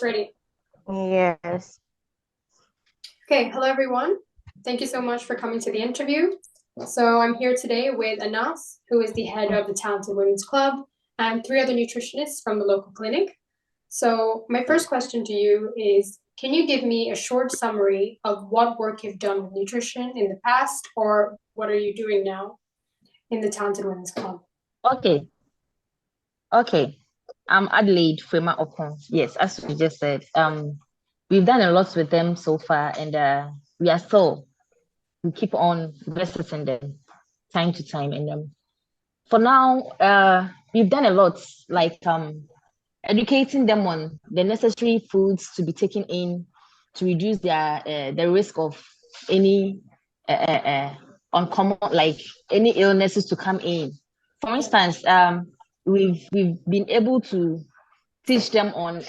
Ready. Yes. Okay, hello everyone. Thank you so much for coming to the interview. So I'm here today with Anas, who is the head of the Talented Women's Club, and three other nutritionists from the local clinic. So my first question to you is, can you give me a short summary of what work you've done with nutrition in the past, or what are you doing now in the Talented Women's Club? Okay, okay. I'm Adelaide Frema Okon. Yes, as we just said, we've done a lot with them so far, and we keep on visiting them time to time. And for now, we've done a lot, like educating them on the necessary foods to be taken in to reduce the risk of any uncommon, like any illnesses to come in. For instance, we've been able to teach them on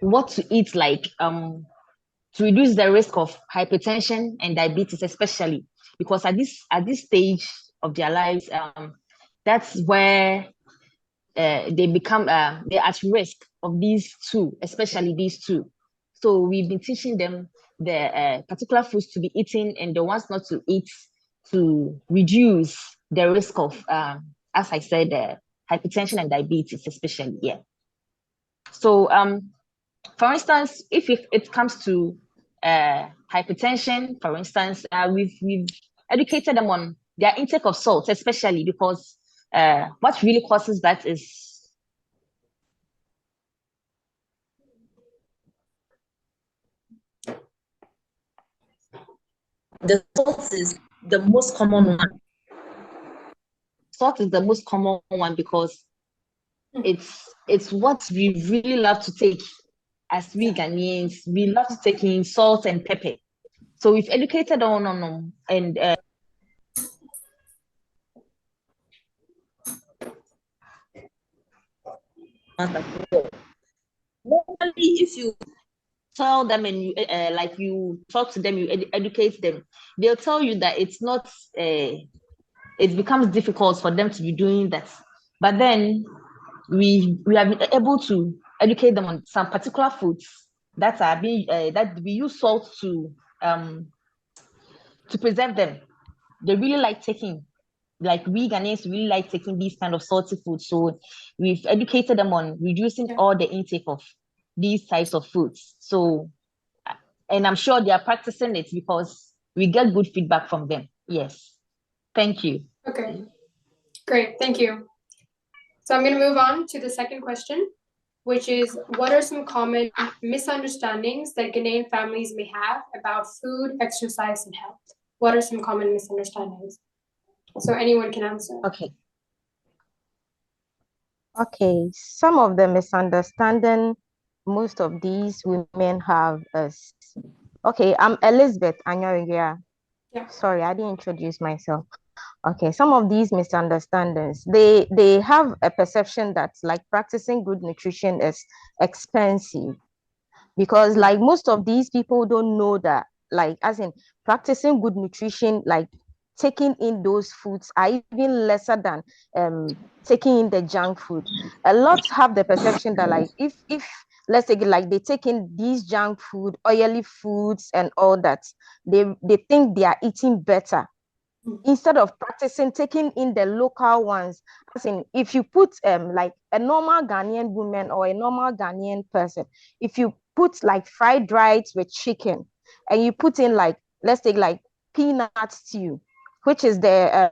what to eat, like to reduce the risk of hypertension and diabetes, especially because at this stage of their lives, that's where they're at risk of these two, especially these two. So we've been teaching them the particular foods to be eaten and the ones not to eat to reduce the risk of, as I said, hypertension and diabetes, especially. Yeah. So, for instance, if it comes to hypertension, for instance, we've educated them on their intake of salt, especially because what really causes that is the salt is the most common one. Salt is the most common one because it's what we really love to take as we Ghanaians. We love to take in salt and pepper. So we've educated on them and normally if you tell them and you like you talk to them, you educate them, they'll tell you that it's not it becomes difficult for them to be doing that. But then we have been able to educate them on some particular foods that are being that we use salt to preserve them. They really like taking, like we Ghanaians really like taking these kind of salty foods. So we've educated them on reducing all the intake of these types of foods. So, and I'm sure they are practicing it because we get good feedback from them. Yes. Thank you. Okay, great, thank you. So I'm going to move on to the second question, which is, what are some common misunderstandings that Ghanaian families may have about food, exercise, and health? What are some common misunderstandings? So anyone can answer. Okay. Okay. Some of the misunderstanding most of these women have is, okay, I'm Elizabeth Anyoria. Yeah. Sorry, I didn't introduce myself. Okay, some of these misunderstandings, they have a perception that like practicing good nutrition is expensive, because like most of these people don't know that, like as in practicing good nutrition, like taking in those foods are even lesser than taking in the junk food. A lot have the perception that like if let's say like they take in these junk food, oily foods and all that, they think they are eating better instead of practicing taking in the local ones. As in, if you put like a normal Ghanaian woman or a normal Ghanaian person, if you put like fried rice with chicken and you put in like, let's take like peanut stew, which is the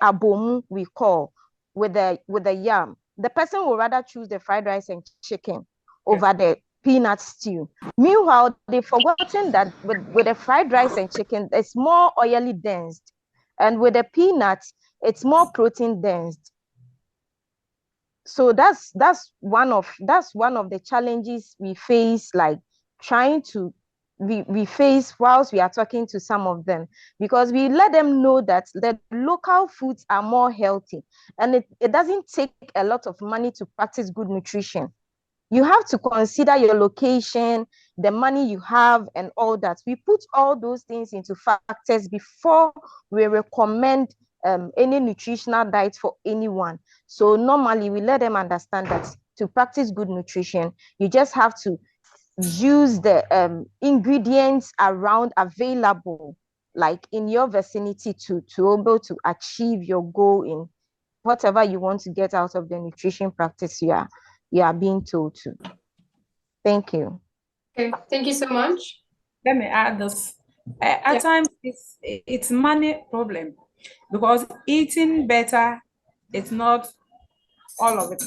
abomu we call, with the yam, the person will rather choose the fried rice and chicken over the peanut stew. Meanwhile, they've forgotten that with the fried rice and chicken, it's more oily dense, and with the peanuts, it's more protein dense. So that's one of the challenges we face, like trying to we face whilst we are talking to some of them, because we let them know that the local foods are more healthy, and it doesn't take a lot of money to practice good nutrition. You have to consider your location, the money you have, and all that. We put all those things into factors before we recommend any nutritional diet for anyone. So normally we let them understand that to practice good nutrition, you just have to use the ingredients around available, like in your vicinity, to able to achieve your goal in whatever you want to get out of the nutrition practice you are being told to. Thank you. Okay, thank you so much. Let me add this. At times, it's money problem, because eating better, it's not all of it.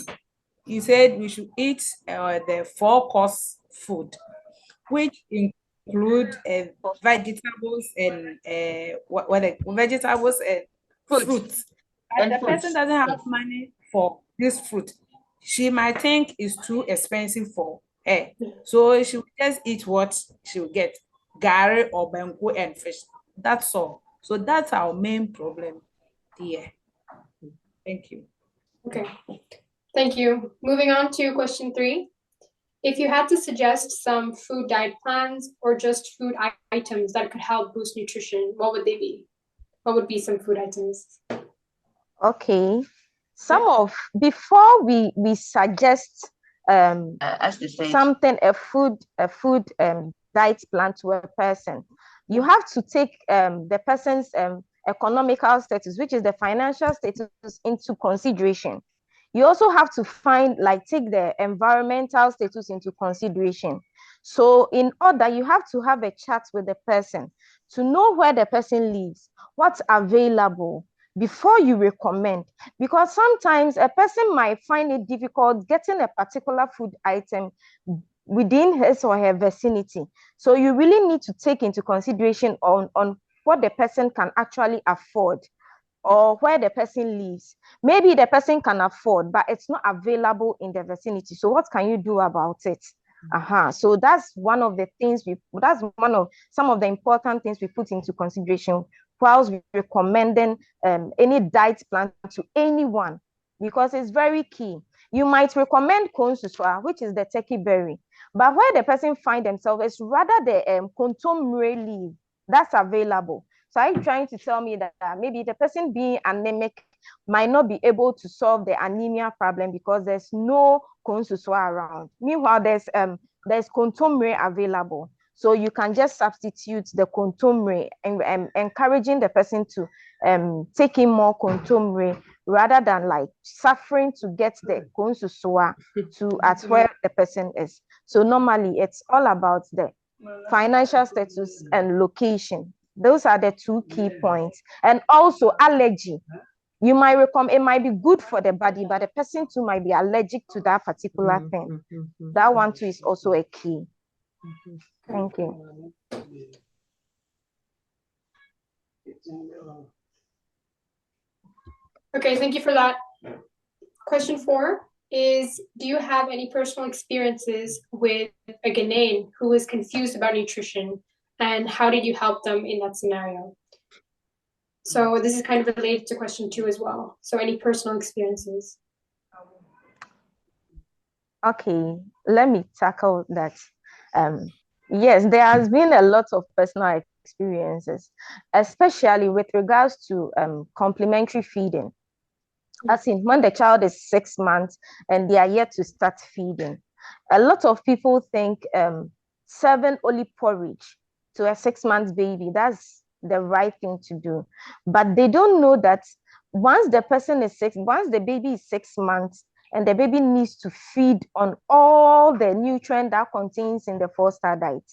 You said we should eat the 4-course food, which include vegetables and vegetables and fruits. And the person doesn't have money for this fruit. She might think it's too expensive for her. So she will just eat what she will get, gari or banku and fish. That's all. So that's our main problem here. Thank you. Okay, thank you. Moving on to question 3. If you had to suggest some food diet plans or just food items that could help boost nutrition, what would they be? What would be some food items? Okay. Before we suggest something, a food diet plan to a person, you have to take the person's economical status, which is the financial status, into consideration. You also have to take the environmental status into consideration. So in order, you have to have a chat with the person to know where the person lives, what's available, before you recommend. Because sometimes a person might find it difficult getting a particular food item within his or her vicinity. So you really need to take into consideration on what the person can actually afford, or where the person lives. Maybe the person can afford, but it's not available in the vicinity. So what can you do about it? So that's one of the things some of the important things we put into consideration whilst recommending any diet plan to anyone, because it's very key. You might recommend konsusua, which is the turkey berry, but where the person find themselves is rather the kontomire leaf that's available. So are you trying to tell me that maybe the person being anemic might not be able to solve the anemia problem because there's no konsusua around? Meanwhile, there's kontomire available. So you can just substitute the kontomire and encouraging the person to take in more kontomire rather than like suffering to get the konsusua to at where the person is. So normally it's all about the financial status and location. Those are the 2 key points. And also allergy. You might recommend, it might be good for the body, but the person too might be allergic to that particular thing. That one too is also a key. Thank you. Okay, thank you for that. Question 4 is, do you have any personal experiences with a Ghanaian who is confused about nutrition, and how did you help them in that scenario? So this is kind of related to question 2 as well. So any personal experiences? Okay, let me tackle that. Yes, there has been a lot of personal experiences, especially with regards to complementary feeding. As in when the child is 6 months and they are yet to start feeding. A lot of people think serving only porridge to a 6-month baby, that's the right thing to do. But they don't know that once the baby is 6 months and the baby needs to feed on all the nutrient that contains in the 4-star diet,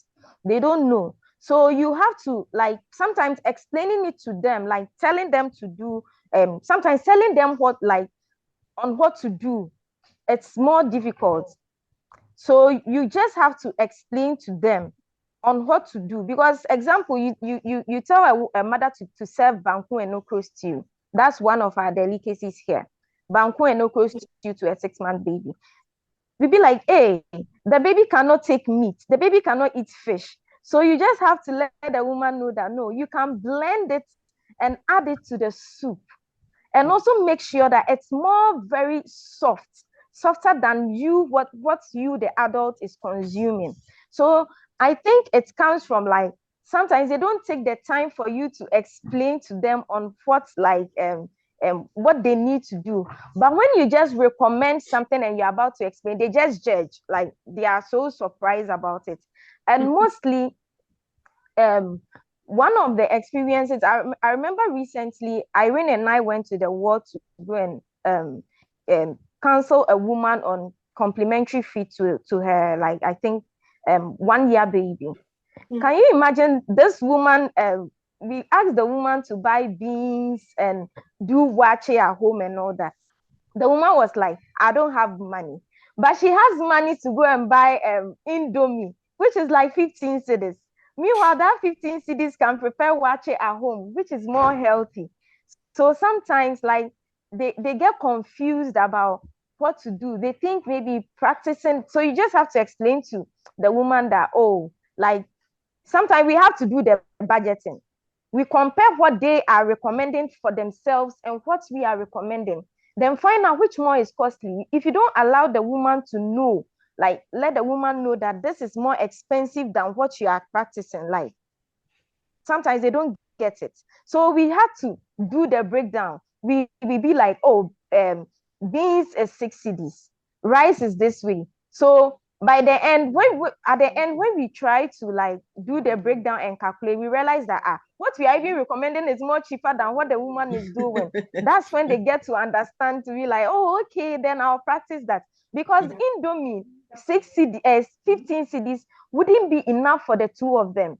they don't know. So you have to sometimes explaining it to them, like telling them to do, sometimes telling them what to do, it's more difficult. So you just have to explain to them on what to do. Because example, you tell a mother to serve banku and okra stew. That's one of our delicacies here. Banku and okra stew to a 6-month baby. We'll be like, hey, the baby cannot take meat. The baby cannot eat fish. So you just have to let the woman know that, no, you can blend it and add it to the soup. And also make sure that it's very softer than what you, the adult, is consuming. So I think it comes from sometimes they don't take the time for you to explain to them on what what they need to do. But when you just recommend something and you're about to explain, they just judge, like they are so surprised about it. And mostly, one of the experiences I remember recently, Irene and I went to the ward to go and counsel a woman on complementary feed to her, like I think 1 year baby. Can you imagine this woman? We asked the woman to buy beans and do wache at home and all that. The woman was like, I don't have money, but she has money to go and buy Indomie, which is like 15 cedis. Meanwhile, that 15 cedis can prepare wache at home, which is more healthy. So sometimes, like, they get confused about what to do. They think maybe practicing. So you just have to explain to the woman that, oh, like, sometimes we have to do the budgeting. We compare what they are recommending for themselves and what we are recommending. Then find out which more is costly. If you don't allow the woman to know, like, let the woman know that this is more expensive than what you are practicing, like, sometimes they don't get it. So we have to do the breakdown. We be like, oh, beans is 6 cedis, rice is this way. So by the end, when we try to like do the breakdown and calculate, we realize that what we are even recommending is more cheaper than what the woman is doing. That's when they get to understand, to be like, oh, okay, then I'll practice that. Because Indomie 15 cedis wouldn't be enough for the two of them.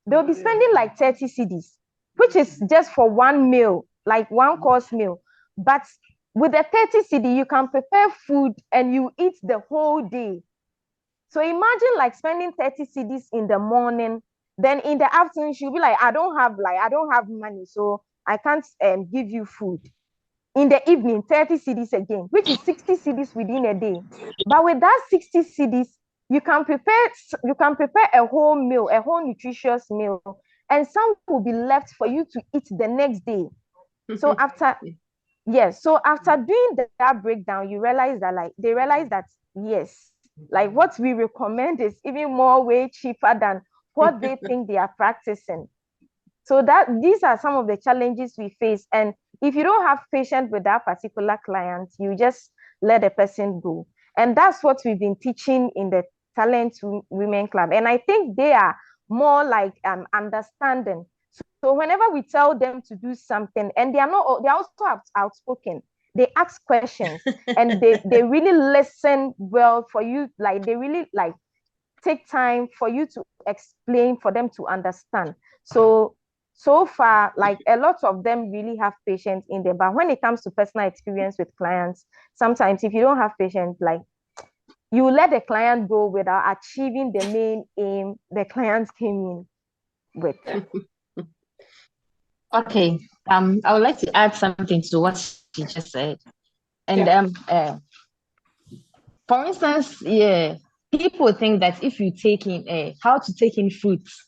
They'll be spending like 30 cedis, which is just for one meal, like one course meal. But with the 30 cedi, you can prepare food and you eat the whole day. So imagine like spending 30 cedis in the morning, then in the afternoon, she'll be like, I don't have money, so I can't give you food. In the evening, 30 cedis again, which is 60 cedis within a day. But with that 60 cedis, you can prepare a whole meal, a whole nutritious meal, and some will be left for you to eat the next day. So after doing that breakdown, they realize that yes, like what we recommend is even more way cheaper than what they think they are practicing. So these are some of the challenges we face. And if you don't have patience with that particular client, you just let the person go. And that's what we've been teaching in the Talent Women Club. And I think they are more like understanding. So whenever we tell them to do something, and they're also outspoken, they ask questions and they really listen well for you. Like they really like take time for you to explain, for them to understand. So far, like a lot of them really have patience in them. But when it comes to personal experience with clients, sometimes if you don't have patience, like you let the client go without achieving the main aim the client came in with. Okay. I would like to add something to what she just said. And for instance, people think that if you take in how to take in fruits,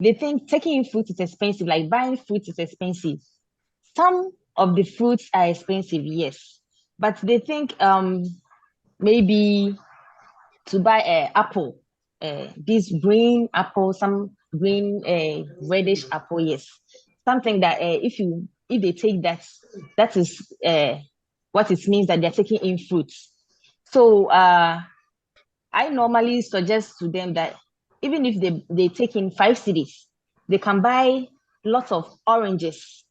they think taking in fruit is expensive, like buying fruit is expensive. Some of the fruits are expensive, yes, but they think maybe to buy an apple, this green apple, some green reddish apple, yes, something that if they take that, that is what it means that they're taking in fruits. So I normally suggest to them that even if they take in 5 cedis, they can buy lots of oranges.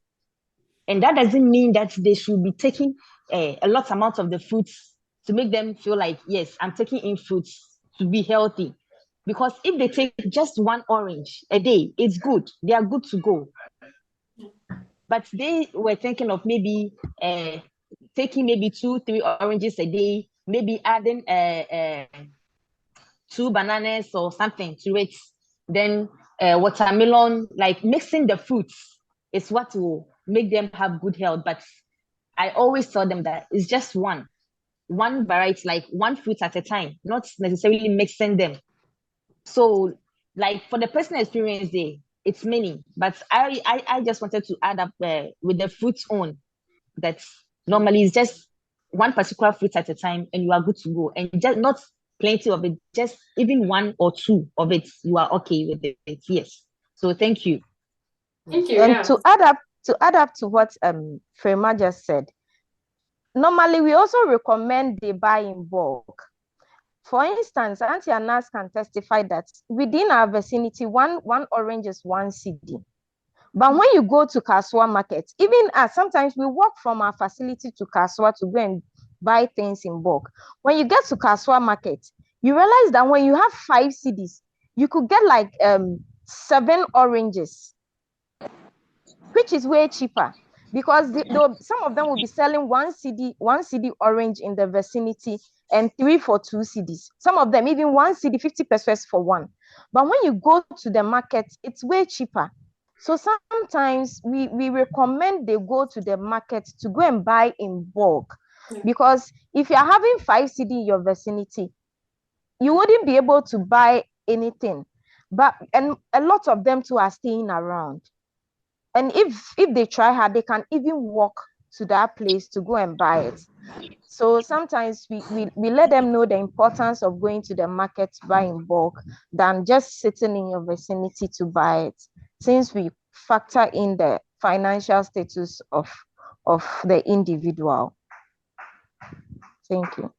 And that doesn't mean that they should be taking a lot amount of the fruits to make them feel like, yes, I'm taking in fruits to be healthy. Because if they take just one orange a day, it's good. They are good to go. But they were thinking of maybe taking maybe 2-3 oranges a day, maybe adding 2 bananas or something to it. Then watermelon, like mixing the fruits is what will make them have good health. But I always tell them that it's just one variety, like one fruit at a time, not necessarily mixing them. So like for the personal experience day, it's many, but I just wanted to add up with the fruits on that normally it's just one particular fruit at a time and you are good to go, and just not plenty of it, just even 1 or 2 of it, you are okay with it. Yes. So thank you. Thank you. And Yeah. to to add up to what Frema just said, normally we also recommend they buy in bulk. For instance, Auntie Anas can testify that within our vicinity, one orange is 1 CD. But when you go to Kaswa market, even as sometimes we walk from our facility to Kaswa to go and buy things in bulk. When you get to Kaswa market, you realize that when you have 5 CDs, you could get like 7 oranges, which is way cheaper because some of them will be selling 1 CD orange in the vicinity and 3 for 2 CDs. Some of them even 1 CD 50 pesos for 1. But when you go to the market, it's way cheaper. So sometimes we recommend they go to the market to go and buy in bulk, because if you're having 5 CD in your vicinity, you wouldn't be able to buy anything. And a lot of them too are staying around. And if they try hard, they can even walk to that place to go and buy it. So sometimes we let them know the importance of going to the market to buy in bulk than just sitting in your vicinity to buy it, since we factor in the financial status of the individual. Thank you.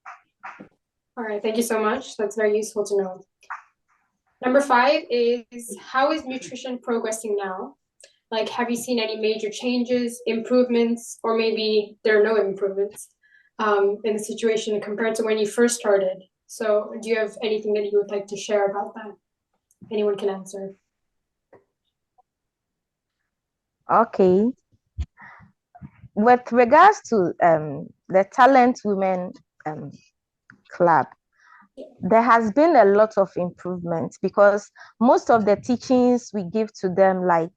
All right, thank you so much. That's very useful to know. Number 5 is, how is nutrition progressing now? Like, have you seen any major changes, improvements, or maybe there are no improvements in the situation compared to when you first started? So do you have anything that you would like to share about that? Anyone can answer. Okay. With regards to the Talent Women Club, there has been a lot of improvement, because most of the teachings we give to them, like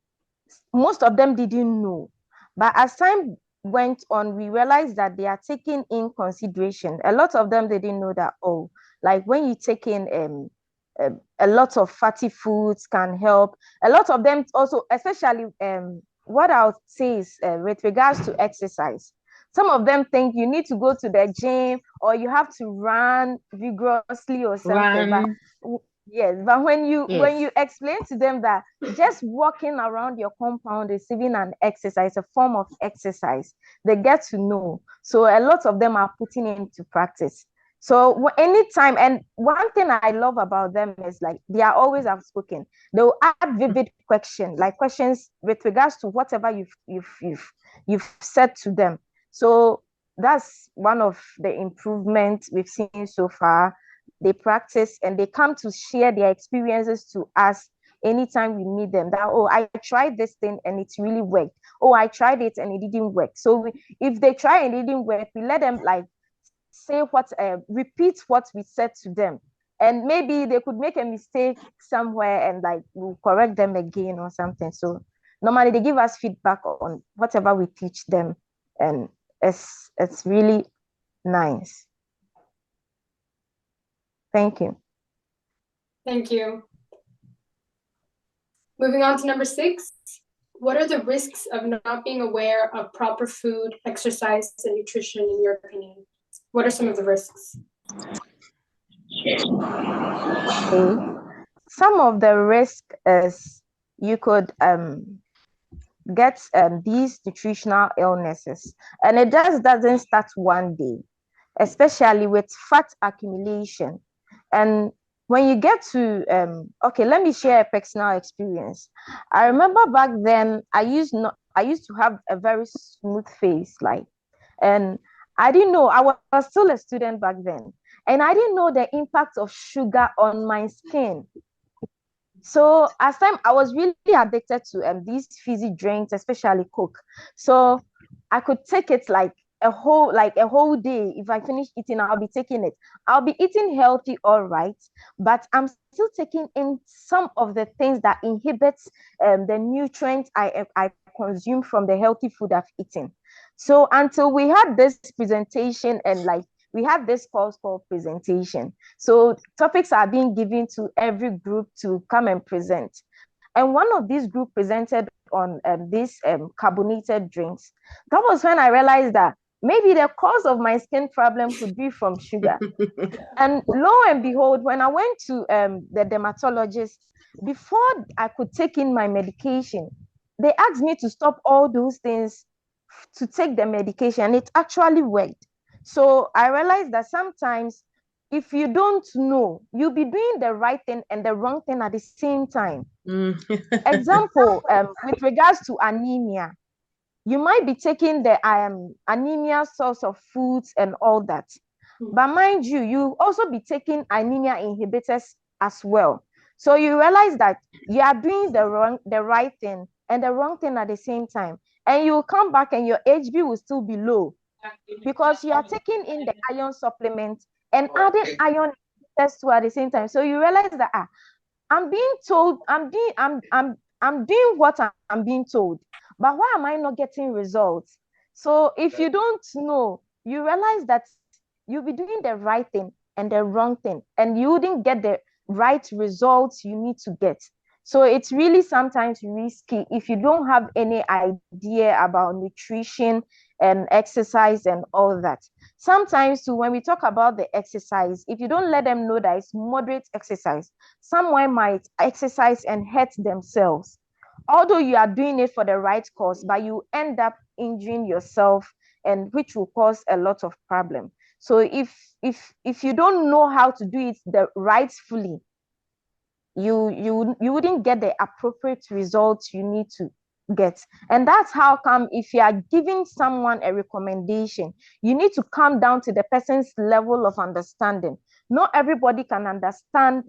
most of them didn't know. But as time went on, we realized that they are taking in consideration. A lot of them, they didn't know that, oh, like when you take in a lot of fatty foods can help. A lot of them also, especially what I would say is with regards to exercise. Some of them think you need to go to the gym or you have to run vigorously or something. Run. But yes, but when you explain to them that just walking around your compound is even an exercise, a form of exercise, they get to know. So a lot of them are putting it into practice. So anytime, and one thing I love about them is like they are always outspoken. They'll add vivid questions, like questions with regards to whatever you've said to them. So that's one of the improvements we've seen so far. They practice and they come to share their experiences to us anytime we meet them. That, oh, I tried this thing and it's really worked. Oh, I tried it and it didn't work. So if they try and it didn't work, we let them like say repeat what we said to them. And maybe they could make a mistake somewhere and like we'll correct them again or something. So normally they give us feedback on whatever we teach them, and it's really nice. Thank you. Thank you. Moving on to number 6. What are the risks of not being aware of proper food, exercise, and nutrition in your opinion? What are some of the risks? Okay. Some of the risk is you could get these nutritional illnesses, and it just doesn't start one day, especially with fat accumulation. And when you get to okay, let me share a personal experience. I remember back then I used to have a very smooth face, like, and I didn't know, I was still a student back then, and I didn't know the impact of sugar on my skin. So as time, I was really addicted to these fizzy drinks, especially Coke. So I could take it like a whole day. If I finish eating, I'll be taking it. I'll be eating healthy, all right, but I'm still taking in some of the things that inhibits the nutrients I consume from the healthy food I've eaten. So until we had this presentation and like we have this course called presentation. So topics are being given to every group to come and present. And one of these group presented on these carbonated drinks. That was when I realized that maybe the cause of my skin problem could be from sugar. And lo and behold, when I went to the dermatologist, before I could take in my medication, they asked me to stop all those things to take the medication. It actually worked. So I realized that sometimes if you don't know, you'll be doing the right thing and the wrong thing at the same time. Example, with regards to anemia, you might be taking the anemia source of foods and all that. But mind you, you also be taking anemia inhibitors as well. So you realize that you are doing the right thing and the wrong thing at the same time. And you will come back and your HB will still be low because you are taking in the iron supplement and adding iron inhibitors too at the same time. So you realize that I'm being told, I'm doing what I'm being told, but why am I not getting results? So if you don't know, you realize that you'll be doing the right thing and the wrong thing, and you wouldn't get the right results you need to get. So it's really sometimes risky if you don't have any idea about nutrition and exercise and all that. Sometimes too, when we talk about the exercise, if you don't let them know that it's moderate exercise, someone might exercise and hurt themselves. Although you are doing it for the right cause, but you end up injuring yourself, and which will cause a lot of problem. So if you don't know how to do it the rightfully, you wouldn't get the appropriate results you need to get. And that's how come if you are giving someone a recommendation, you need to come down to the person's level of understanding. Not everybody can understand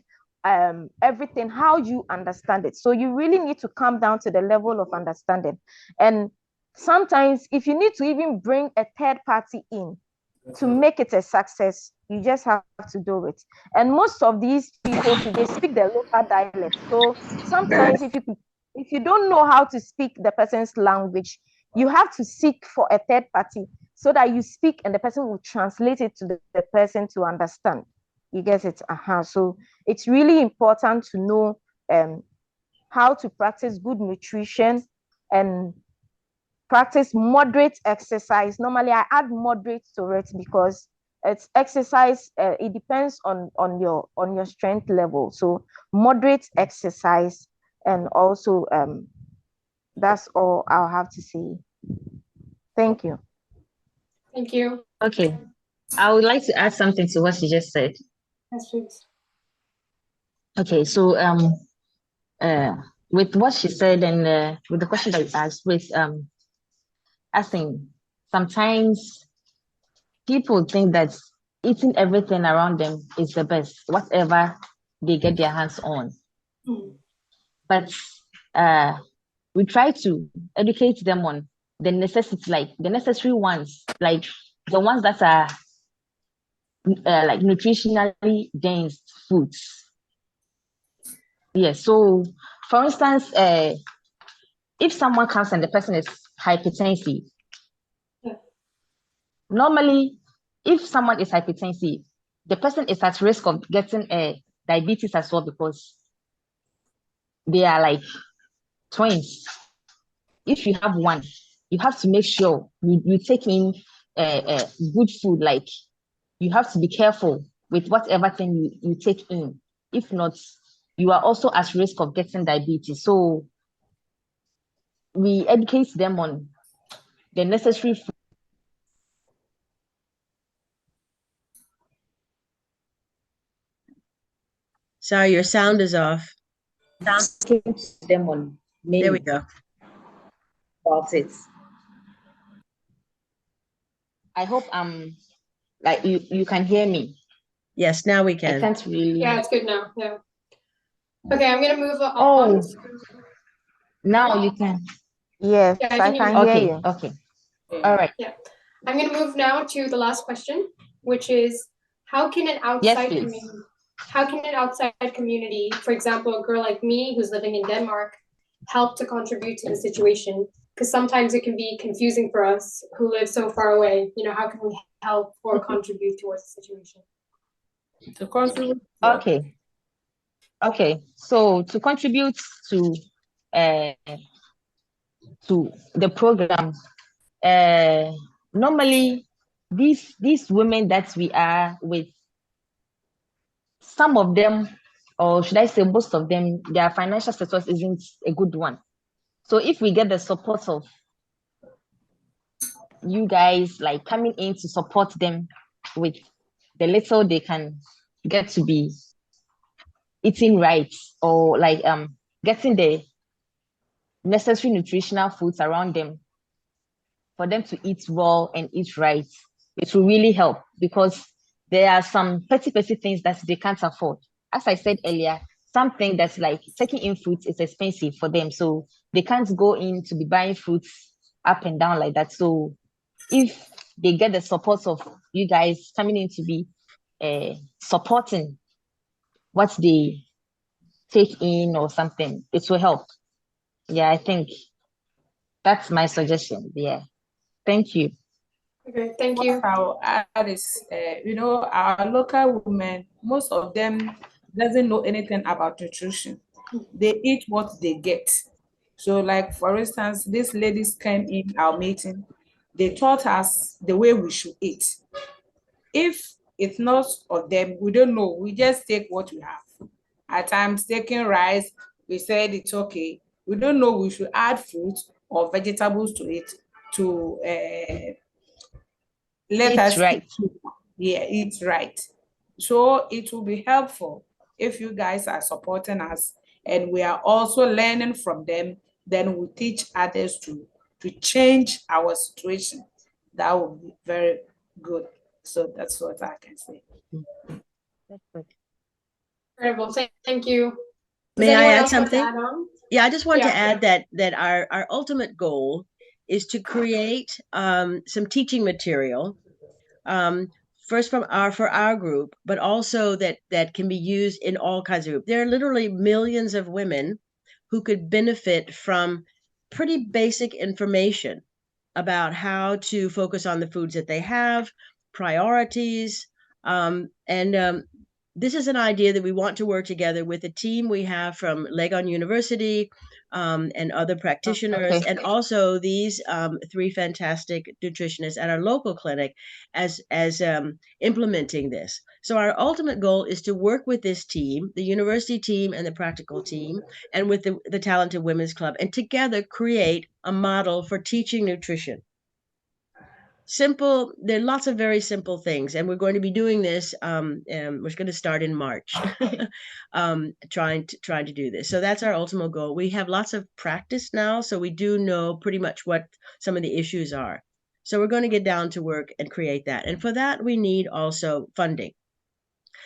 everything how you understand it. So you really need to come down to the level of understanding. And sometimes if you need to even bring a third party in to make it a success, you just have to do it. And most of these people too, they speak the local dialect. So sometimes if you don't know how to speak the person's language, you have to seek for a third party so that you speak and the person will translate it to the person to understand. You get it? So it's really important to know how to practice good nutrition and practice moderate exercise. Normally, I add moderate to it because it's exercise. It depends on your strength level. So moderate exercise, and also that's all I'll have to say. Thank you. Thank you. Okay, I would like to add something to what you just said. Yes, please. Okay, so with what she said and with the question that you asked, with I think sometimes people think that eating everything around them is the best, whatever they get their hands on. But we try to educate them on the necessity, like the necessary ones, like the ones that are like nutritionally dense foods. Yes. So, for instance, if someone comes and the person is hypertensive, normally, if someone is hypertensive, the person is at risk of getting diabetes as well because they are like twins. If you have one, you have to make sure you take in good food. Like you have to be careful with whatever thing you take in. If not, you are also at risk of getting diabetes. So we educate them on the necessary food. Sorry, your sound is off. Them on There we go. About it. I hope like you can hear me. Yes, now we I can. can't really. Yeah, it's good now. Yeah. Okay, I'm gonna move on. Oh, now you can. Yes, Yeah, I can hear Okay, you. okay. All right. Yeah. I'm gonna move now to the last question, which is how can an outside please. community for example, a girl like me who's living in Denmark, help to contribute to the situation? Because sometimes it can be confusing for us who live so far away. You know, how can we help or contribute towards the situation? To contribute. Okay. Okay. So to contribute to the program, normally these women that we are with, some of them, or should I say most of them, their financial status isn't a good one. So if we get the support of you guys, like coming in to support them with the little they can get to be eating right, or like getting the necessary nutritional foods around them for them to eat well and eat right, it will really help, because there are some petty things that they can't afford. As I said earlier, something that's like taking in fruits is expensive for them, so they can't go in to be buying fruits up and down like that. So if they get the support of you guys coming in to be supporting what they take in or something, it will help. Yeah, I think that's my suggestion. Yeah. Thank you. Okay, thank What you. I'll add is, our local women, most of them doesn't know anything about nutrition. They eat what they get. So, like for instance, these ladies came in our meeting. They taught us the way we should eat. If it's not of them, we don't know. We just take what we have. At times, taking rice, we said it's okay. We don't know we should add fruit or vegetables to it to let Eat us right. eat right. So it will be helpful if you guys are supporting us and we are also learning from them, then we teach others to change our situation. That would be very good. So that's what I can say. That's good. Incredible. Thank you. Does May I anyone add else want to something? add on? Yeah, I just want to Yeah. add that our ultimate goal is to create some teaching material, first for our group, but also that can be used in all kinds of groups. There are literally millions of women who could benefit from pretty basic information about how to focus on the foods that they have, priorities, and this is an idea that we want to work together with a team we have from Legon University, and other practitioners, Okay. and also these three fantastic nutritionists at our local clinic as implementing this. So our ultimate goal is to work with this team, the university team and the practical team, and with the Talented Women's Club, and together create a model for teaching nutrition. Simple. There are lots of very simple things, and we're going to be doing this. We're going to start in March, trying to do this. So that's our ultimate goal. We have lots of practice now, so we do know pretty much what some of the issues are. So we're going to get down to work and create that. And for that, we need also funding,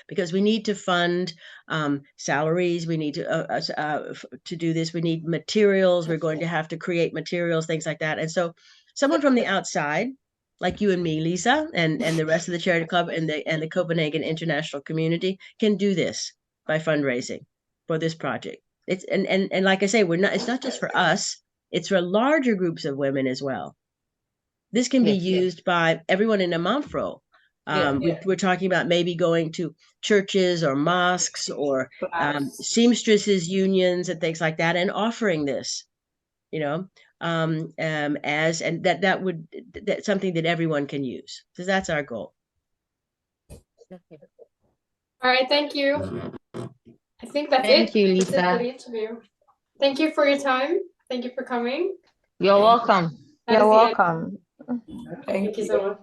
because we need to fund salaries. We need to do this. We need materials. We're going to have to create materials, things like that. And so someone from the outside, like you and me, Lisa, and the rest of the charity club and the Copenhagen international community, can do this by fundraising for this project. It's and like I say, it's not just for us, it's for larger groups of women as well. This can be used by everyone in a Manfro. We're talking about maybe going to churches or mosques or seamstresses unions and things like that, and offering this, as, and that's something that everyone can use. So that's our goal. Okay. All right, thank you. I think that's Thank it. you, That's it Lisa. for the interview. Thank you for your time. Thank you for coming. You're welcome. That is You're the end. welcome. Thank you so much.